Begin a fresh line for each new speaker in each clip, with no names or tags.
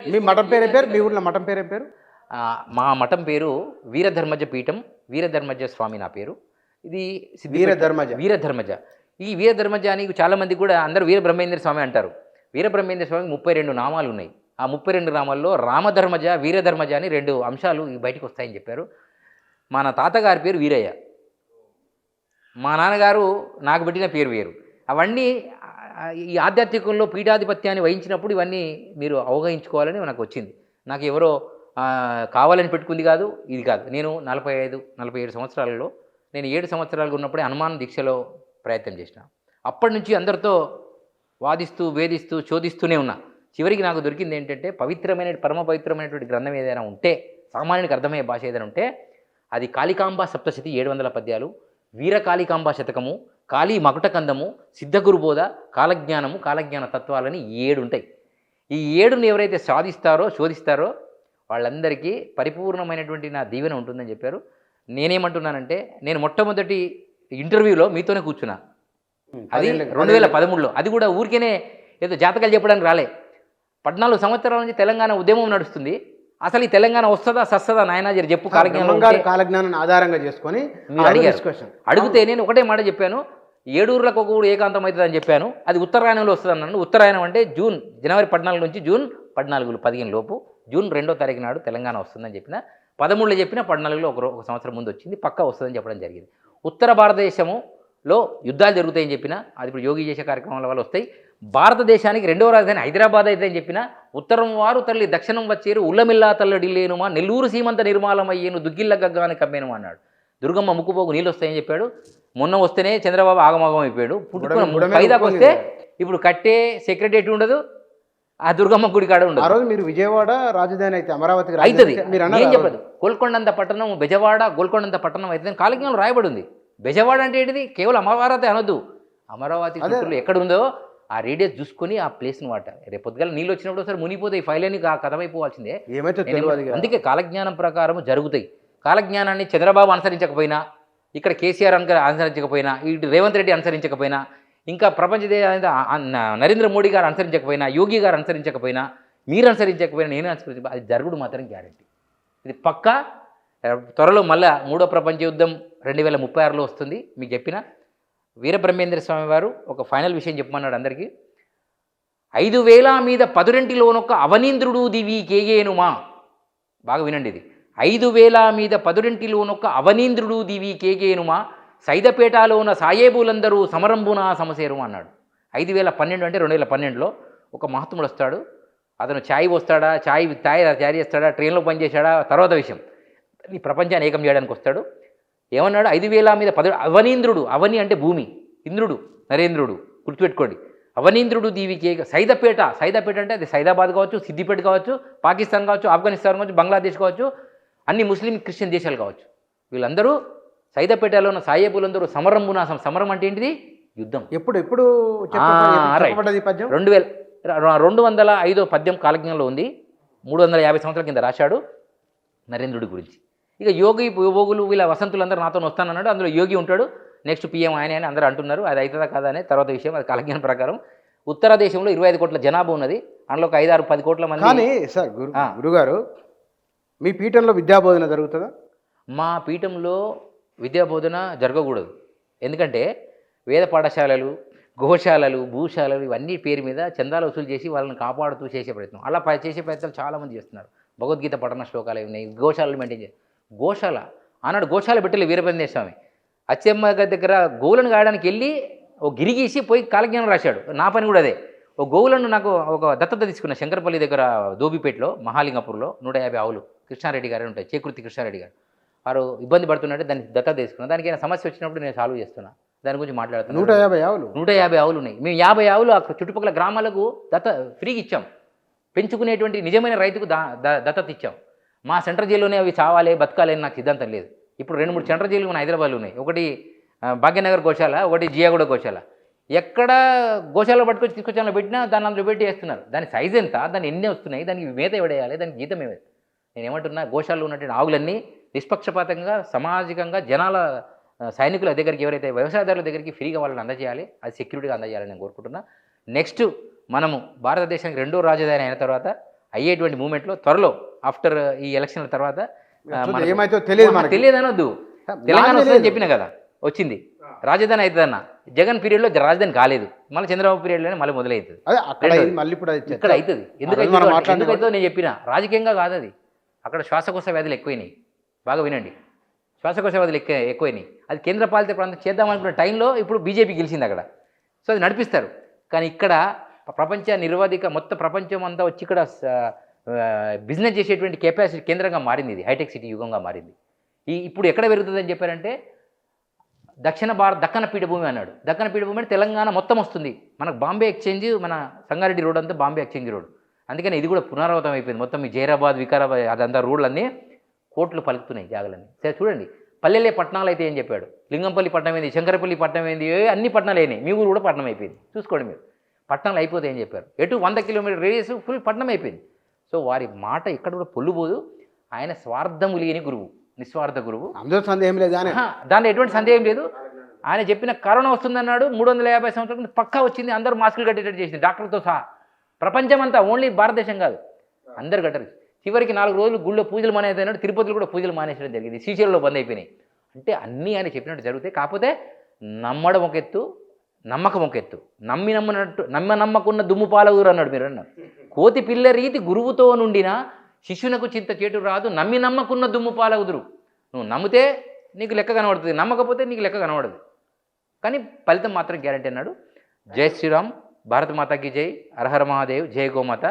మీ మఠం పేరేం పేరు? మీ ఊర్లో మఠం పేరేం పేరు?
మా మఠం పేరు వీరధర్మజ పీఠం. వీరధర్మజ స్వామి నా పేరు. ఇది
వీరధర్మజ.
వీరధర్మజ. ఈ వీరధర్మజ అని చాలామంది కూడా అందరూ వీరబ్రహ్మేంద్ర స్వామి అంటారు. వీరబ్రహ్మేంద్ర స్వామికి 32 నామాలు ఉన్నాయి. ఆ 32 నామాల్లో రామధర్మజ, వీరధర్మజ అని 2 అంశాలు బయటకు వస్తాయని చెప్పారు. మా నా తాతగారి పేరు వీరయ్య. మా నాన్నగారు నాకు పెట్టిన పేరు వేరు. అవన్నీ ఈ ఆధ్యాత్మికంలో పీఠాధిపత్యాన్ని వహించినప్పుడు ఇవన్నీ మీరు అవగాహించుకోవాలని నాకు వచ్చింది. నాకు ఎవరో కావాలని పెట్టుకుంది కాదు, ఇది కాదు. నేను 47 సంవత్సరాలలో నేను 7 సంవత్సరాలుగా ఉన్నప్పుడే హనుమాన్ దీక్షలో ప్రయత్నం చేసిన. అప్పటి నుంచి అందరితో వాదిస్తూ, వేధిస్తూ, శోధిస్తూనే ఉన్నా. చివరికి నాకు దొరికింది ఏంటంటే పరమ పవిత్రమైనటువంటి గ్రంథం ఏదైనా ఉంటే, సామాన్యునికి అర్థమయ్యే భాష ఏదైనా ఉంటే అది కాళికాంబ సప్తశతి 700 పద్యాలు, వీర కాళికాంబ శతకము, కాళీ మకుటకందము, సిద్ధగురుబోధ, కాలజ్ఞానము, కాలజ్ఞాన తత్వాలని 7 ఉంటాయి. ఈ 7ని ఎవరైతే సాధిస్తారో, శోధిస్తారో వాళ్ళందరికీ పరిపూర్ణమైనటువంటి నా దీవెన ఉంటుందని చెప్పారు. నేనేమంటున్నానంటే, నేను మొట్టమొదటి ఇంటర్వ్యూలో మీతోనే కూర్చున్నా. అది 2013లో. అది కూడా ఊరికేనే ఏదో జాతకాలు చెప్పడానికి రాలే. 14 సంవత్సరాల నుంచి తెలంగాణ ఉద్యమం నడుస్తుంది. అసలు ఈ తెలంగాణ వస్తుందా సస్తదా నాయనా జర చెప్పు.
కాలజ్ఞానాన్ని ఆధారంగా చేసుకొని
అడిగితే నేను ఒకటే మాట చెప్పాను, 7 ఊర్లకు ఒక ఊరు ఏకాంతం అవుతుంది అని చెప్పాను. అది ఉత్తరాయణంలో వస్తుంది అన్నాను. ఉత్తరాయణం అంటే జనవరి 14 నుంచి జూన్ 15 లోపు, జూన్ 2వ తారీఖు నాడు తెలంగాణ వస్తుందని చెప్పిన. 13లో చెప్పిన, 14లో ఒక సంవత్సరం ముందు వచ్చింది. పక్కా వస్తుందని చెప్పడం జరిగింది. ఉత్తర భారతదేశంలో యుద్ధాలు జరుగుతాయని చెప్పిన, అది ఇప్పుడు యోగి చేసే కార్యక్రమాల వల్ల వస్తాయి. భారతదేశానికి 2వ రాజధాని హైదరాబాద్ అయితే అని చెప్పిన, ఉత్తరం వారు తల్లి దక్షిణం వచ్చేరు, ఉల్లమిల్లా తల్లడిల్లేనుమా, నెల్లూరు సీమంత నిర్మాలమయ్యేను, దుగ్గిళ్ళ గగ్గాని కమ్మేను అన్నాడు. దుర్గమ్మ ముక్కుపోకు నీళ్ళు వస్తాయని చెప్పాడు. మొన్న వస్తేనే చంద్రబాబు ఆగమాగం అయిపోయాడు. పుట్టుకున్న పైదాకు వస్తే ఇప్పుడు కట్టే సెక్రటరీ ఉండదు, ఆ దుర్గమ్మ గుడి కాడ ఉండదు.
ఆ రోజు మీరు విజయవాడ రాజధాని అయితే అమరావతి
అవుతుంది ఏం చెప్పదు. గోల్కొండంత పట్టణం బెజవాడ, గోల్కొండంత పట్టణం అయితే కాలజ్ఞానం రాయబడి ఉంది. బెజవాడ అంటే ఏంటిది? కేవలం అమరావతి అనొద్దు. అమరావతి చుట్టూ ఎక్కడ ఉందో ఆ రేడియస్ చూసుకొని ఆ ప్లేస్ని వాట. రేపు పొద్దుగల నీళ్ళు వచ్చినప్పుడు ఒకసారి మునిగిపోతే ఈ ఫైల్ అని కథమైపోవాల్సిందే. అందుకే కాలజ్ఞానం ప్రకారం జరుగుతాయి. కాలజ్ఞానాన్ని చంద్రబాబు అనుసరించకపోయినా, ఇక్కడ కేసీఆర్ అనుసరించకపోయినా, ఇటు రేవంత్ రెడ్డి అనుసరించకపోయినా, ఇంకా ప్రపంచ నరేంద్ర మోడీ గారు అనుసరించకపోయినా, యోగి గారు అనుసరించకపోయినా, మీరు అనుసరించకపోయినా, నేను అనుసరించకపోయినా అది జరుగుడు మాత్రం గ్యారెంటీ. ఇది పక్కా. త్వరలో మళ్ళా 3వ ప్రపంచ యుద్ధం 2036లో వస్తుంది. మీకు చెప్పిన వీరబ్రహ్మేంద్ర స్వామి వారు ఒక ఫైనల్ విషయం చెప్పమన్నాడు అందరికీ. 5000 మీద 10 అవనీంద్రుడు దివి కేగేనుమా. బాగా వినండి ఇది. 5000 మీద 10 అవనీంద్రుడు దివి కేగేనుమా, సైదపేటలో ఉన్న సాయేబులందరూ సమరంబున సమసేరు అన్నాడు. 5012 అంటే 2012లో ఒక మహాత్ముడు వస్తాడు. అతను ఛాయ్ వస్తాడా, ఛాయ్ తయారు చేస్తాడా, ట్రైన్లో పనిచేశాడా తర్వాత విషయం. ఈ ప్రపంచాన్ని ఏకం చేయడానికి వస్తాడు. ఏమన్నాడు? 5000 మీద 10 అవనీంద్రుడు, అవని అంటే భూమి, ఇంద్రుడు నరేంద్రుడు, గుర్తుపెట్టుకోండి. అవనీంద్రుడు దీవికి సైదపేట అంటే అది సైదాబాద్ కావచ్చు, సిద్దిపేట కావచ్చు, పాకిస్తాన్ కావచ్చు, ఆఫ్ఘనిస్తాన్ కావచ్చు, బంగ్లాదేశ్ కావచ్చు, అన్ని ముస్లిం క్రిస్టియన్ దేశాలు కావచ్చు. వీళ్ళందరూ సైదపేటలో ఉన్న సాయేబులందరూ సమరంబున. సమరం అంటే ఏంటిది? యుద్ధం.
ఎప్పుడు
205వ పద్యం కాలజ్ఞంలో ఉంది. 350 సంవత్సరాల కింద రాశాడు నరేంద్రుడి గురించి. ఇక యోగులు వీళ్ళ వసంతులందరూ నాతో వస్తానన్నాడు. అందులో యోగి ఉంటాడు. నెక్స్ట్ పిఎం ఆయన అని అందరూ అంటున్నారు. అది అవుతుందా కాదా అనే తర్వాత విషయం. అది కాలజ్ఞానం ప్రకారం ఉత్తర దేశంలో 25 కోట్ల జనాభా ఉన్నది. అందులో ఒక 5-10 కోట్ల మంది.
కానీ సార్ గురుగారు, మీ పీఠంలో విద్యాబోధన జరుగుతుందా?
మా పీఠంలో విద్యాబోధన జరగకూడదు. ఎందుకంటే వేద పాఠశాలలు, గోశాలలు, భూశాలలు ఇవన్నీ పేరు మీద చందాలు వసూలు చేసి వాళ్ళని కాపాడుతూ చేసే ప్రయత్నం, అలా చేసే ప్రయత్నాలు చాలామంది చేస్తున్నారు. భగవద్గీత పఠన శ్లోకాలు ఉన్నాయి, గోశాలలు మెయింటైన్ చేసి. గోశాల ఆనాడు గోశాల పెట్టలే వీరబ్రహ్మేంద్ర స్వామి. అచ్చమ్మ దగ్గర గోవులను గాయడానికి వెళ్ళి ఓ గిరిగీసి పోయి కాలజ్ఞానం రాశాడు. నా పని కూడా అదే. ఓ గోవులను నాకు ఒక దత్తత తీసుకున్న శంకరపల్లి దగ్గర దోబిపేటలో, మహాలింగపూర్లో 150 ఆవులు కృష్ణారెడ్డి గారు ఉంటాయి, చేకృతి కృష్ణారెడ్డి గారు. వారు ఇబ్బంది పడుతున్నట్టే దాన్ని దత్తత తీసుకున్నాను. దానికి ఏమైనా సమస్య వచ్చినప్పుడు నేను సాల్వ్ చేస్తున్నా. దాని గురించి మాట్లాడుతున్నాను. 150 ఆవులు ఉన్నాయి. మేము 50 ఆవులు చుట్టుపక్కల గ్రామాలకు ఫ్రీగా ఇచ్చాం. పెంచుకునేటువంటి నిజమైన రైతుకు దత్తత ఇచ్చాం. మా సెంట్రల్ జైల్లోనే అవి చావాలి, బతకాలి అని నాకు సిద్ధాంతం లేదు. ఇప్పుడు 2-3 సెంట్రల్ జైలు మన హైదరాబాద్లో ఉన్నాయి. ఒకటి భాగ్యనగర్ గోశాల, ఒకటి జియాగూడ గోశాల. ఎక్కడ గోశాల పట్టుకొచ్చి తీసుకొచ్చాలో పెట్టినా దాన్ని అందులో పెట్టి వేస్తున్నారు. దాని సైజ్ ఎంత, దాన్ని ఎన్ని వస్తున్నాయి, దానికి మేత ఎవడేయాలి, దానికి జీతం ఏమేది. నేను ఏమంటున్నా, గోశాలలో ఉన్నటువంటి ఆవులన్నీ నిష్పక్షపాతంగా సామాజికంగా జనాల సైనికుల దగ్గరికి, ఎవరైతే వ్యవసాయదారుల దగ్గరికి ఫ్రీగా వాళ్ళని అందజేయాలి. అది సెక్యూరిటీగా అందజేయాలని నేను కోరుకుంటున్నా. నెక్స్ట్ మనము భారతదేశానికి 2వ రాజధాని అయిన తర్వాత అయ్యేటువంటి మూమెంట్లో త్వరలో ఆఫ్టర్ ఈ ఎలక్షన్ల తర్వాత
ఏమైతే తెలియదు మనకి.
తెలియదు అనొద్దు. తెలంగాణ వస్తుందని చెప్పిన కదా, వచ్చింది. రాజధాని అవుతుందన్న జగన్ పీరియడ్లో రాజధాని కాలేదు, మళ్ళీ చంద్రబాబు పీరియడ్లోనే మళ్ళీ మొదలవుతుంది.
అదే అక్కడ మళ్ళీ ఇప్పుడు
ఇక్కడ అవుతుంది. ఎందుకైతుందో నేను చెప్పిన, రాజకీయంగా కాదు అది. అక్కడ శ్వాసకోశ వ్యాధులు ఎక్కువైనాయి, బాగా వినండి, శ్వాసకోశ వ్యాధులు ఎక్కువైనాయి. అది కేంద్రపాలిత ప్రాంతం చేద్దామనుకున్న టైంలో ఇప్పుడు బీజేపీ గెలిచింది అక్కడ, సో అది నడిపిస్తారు. కానీ ఇక్కడ ప్రపంచ నిర్వాధిక మొత్తం ప్రపంచం అంతా వచ్చి ఇక్కడ బిజినెస్ చేసేటువంటి కెపాసిటీ కేంద్రంగా మారింది. ఇది హైటెక్ సిటీ యుగంగా మారింది. ఇప్పుడు ఎక్కడ పెరుగుతుందని చెప్పారంటే దక్కన పీఠభూమి అన్నాడు. దక్కన పీఠభూమి అంటే తెలంగాణ మొత్తం వస్తుంది. మనకు బాంబే ఎక్స్చేంజ్, మన సంగారెడ్డి రోడ్ అంతా బాంబే ఎక్స్చేంజ్ రోడ్. అందుకని ఇది కూడా పునరావృతం అయిపోయింది. మొత్తం ఈ జైరాబాద్, వికారాబాద్ అదంతా రోడ్లన్నీ కోట్లు పలుకుతున్నాయి జాగలన్నీ. సరే చూడండి, పల్లెలే పట్టణాలు అయితే ఏం చెప్పాడు. లింగంపల్లి పట్టణం ఏంది, శంకరపల్లి పట్టణం ఏంది, అన్ని పట్టణాలు అయినాయి. మీ ఊరు కూడా పట్టణం అయిపోయింది. చూసుకోండి మీరు, పట్టణాలు అయిపోతే ఏం చెప్పారు. ఎటు 100 కిలోమీటర్ రేడియస్ ఫుల్ పట్టణం అయిపోయింది. సో వారి మాట ఇక్కడ కూడా పొల్లుబోదు. ఆయన స్వార్థము లేని గురువు, నిస్వార్థ గురువు,
అందులో సందేహం లేదు.
దాంట్లో ఎటువంటి సందేహం లేదు. ఆయన చెప్పిన కరోనా వస్తుందన్నాడు, 350 సంవత్సరాల పక్కా వచ్చింది. అందరూ మాస్కులు కట్టేటట్టు చేసింది, డాక్టర్లతో సహా. ప్రపంచం అంతా, ఓన్లీ భారతదేశం కాదు, అందరు కట్టరు. చివరికి 4 రోజులు గుళ్ళో పూజలు మానేదన్నాడు. తిరుపతిలో కూడా పూజలు మానేసడం జరిగింది, శ్రీశైలంలో బంద్ అయిపోయినాయి. అంటే అన్నీ ఆయన చెప్పినట్టు జరుగుతాయి. కాకపోతే నమ్మడం ఒక ఎత్తు, నమ్మకం ఒక ఎత్తు. నమ్మకున్న దుమ్ము పాలవురు అన్నాడు. మీరు అన్నారు, కోతి పిల్ల రీతి గురువుతో నుండిన శిష్యునకు చింత చేటు రాదు, నమ్మకున్న దుమ్ము పాలవుదురు. నువ్వు నమ్మితే నీకు లెక్క కనబడుతుంది, నమ్మకపోతే నీకు లెక్క కనబడదు. కానీ ఫలితం మాత్రం గ్యారంటీ అన్నాడు. జై శ్రీరామ్, భారత మాతాకి జై, హరహర మహాదేవ్, జై గోమాత.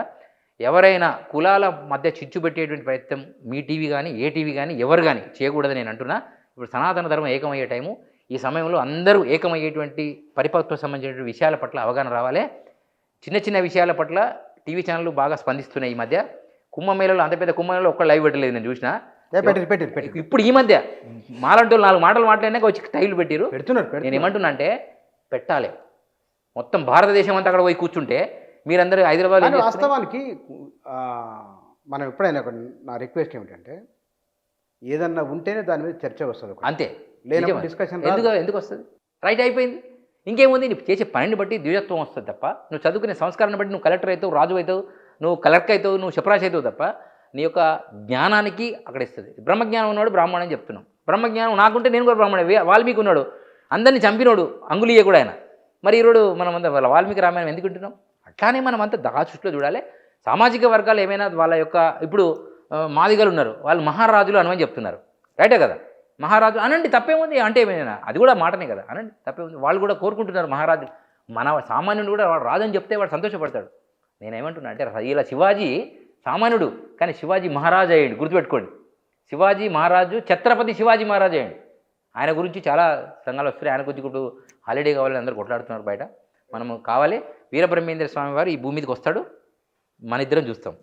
ఎవరైనా కులాల మధ్య చిచ్చు పెట్టేటువంటి ప్రయత్నం మీ టీవీ కానీ, ఏ టీవీ కానీ, ఎవరు కానీ చేయకూడదని నేను అంటున్నా. ఇప్పుడు సనాతన ధర్మం ఏకమయ్యే టైము. ఈ సమయంలో అందరూ ఏకమయ్యేటువంటి పరిపక్వతకు సంబంధించినటువంటి విషయాల పట్ల అవగాహన రావాలి. చిన్న చిన్న విషయాల పట్ల టీవీ ఛానళ్ళు బాగా స్పందిస్తున్నాయి. ఈ మధ్య కుంభమేళలో, అంత పెద్ద కుంభమేళలో ఒక్క లైవ్ పెట్టలేదు నేను చూసిన. ఇప్పుడు ఈ మధ్య మాలంటూ 4 మాటలు మాట్లాడినాక వచ్చి టైలు పెడుతున్నారు. నేను ఏమంటున్నా అంటే, పెట్టాలి. మొత్తం భారతదేశం అంతా అక్కడ పోయి కూర్చుంటే మీరందరూ హైదరాబాద్.
వాస్తవానికి మనం ఎప్పుడైనా, నా రిక్వెస్ట్ ఏమిటంటే, ఏదన్నా ఉంటేనే దాని మీద చర్చ వస్తుంది, అంతే. లేనప్పుడు డిస్కషన్ ఎందుకు వస్తుంది? రైట్, అయిపోయింది. ఇంకేముంది, నువ్వు చేసే పనిని బట్టి ద్విజత్వం వస్తుంది తప్ప, నువ్వు చదువుకునే సంస్కారాన్ని బట్టి నువ్వు కలెక్టర్ అవుతావు, రాజు అవుతావు, నువ్వు క్లర్క్ అవుతావు, నువ్వు శుప్రాష్ అవుతావు తప్ప నీ యొక్క జ్ఞానానికి అక్కడ ఇస్తుంది. బ్రహ్మజ్ఞానం ఉన్నాడు బ్రాహ్మణ్ అని చెప్తున్నాం. బ్రహ్మజ్ఞానం నాకుంటే నేను కూడా బ్రాహ్మణే. వాల్మీకి ఉన్నాడు, అందరినీ చంపినోడు, అంగుళీయ కూడా ఆయన. మరి ఈరోడు మనం అంతా వాల్మీకి రామాయణం ఎందుకు వింటున్నాం? అట్లానే మనం అంతా దృష్టిలో చూడాలి. సామాజిక వర్గాలు ఏమైనా వాళ్ళ యొక్క, ఇప్పుడు మాదిగలు ఉన్నారు, వాళ్ళు మహారాజులు అనమని చెప్తున్నారు, రైటే కదా. మహారాజు అనండి, తప్పేముంది. అంటే ఏమైనా అది కూడా మాటనే కదా, అనండి, తప్పేముంది. వాళ్ళు కూడా కోరుకుంటున్నారు మహారాజు. మన సామాన్యుడు కూడా వాడు రాజు అని చెప్తే వాడు సంతోషపడతాడు. నేనేమంటున్నా అంటే, ఇలా శివాజీ సామాన్యుడు, కానీ శివాజీ మహారాజు అయ్యాడు. గుర్తుపెట్టుకోండి, శివాజీ మహారాజు, ఛత్రపతి శివాజీ మహారాజు అయ్యాడు. ఆయన గురించి చాలా సంఘాలు వస్తున్నాయి. ఆయన గురించి ఇప్పుడు హాలిడే కావాలని అందరూ కొట్లాడుతున్నారు బయట. మనము కావాలి, వీరబ్రహ్మేంద్ర స్వామి వారు ఈ భూమి మీదకి వస్తాడు, మన ఇద్దరం చూస్తాం.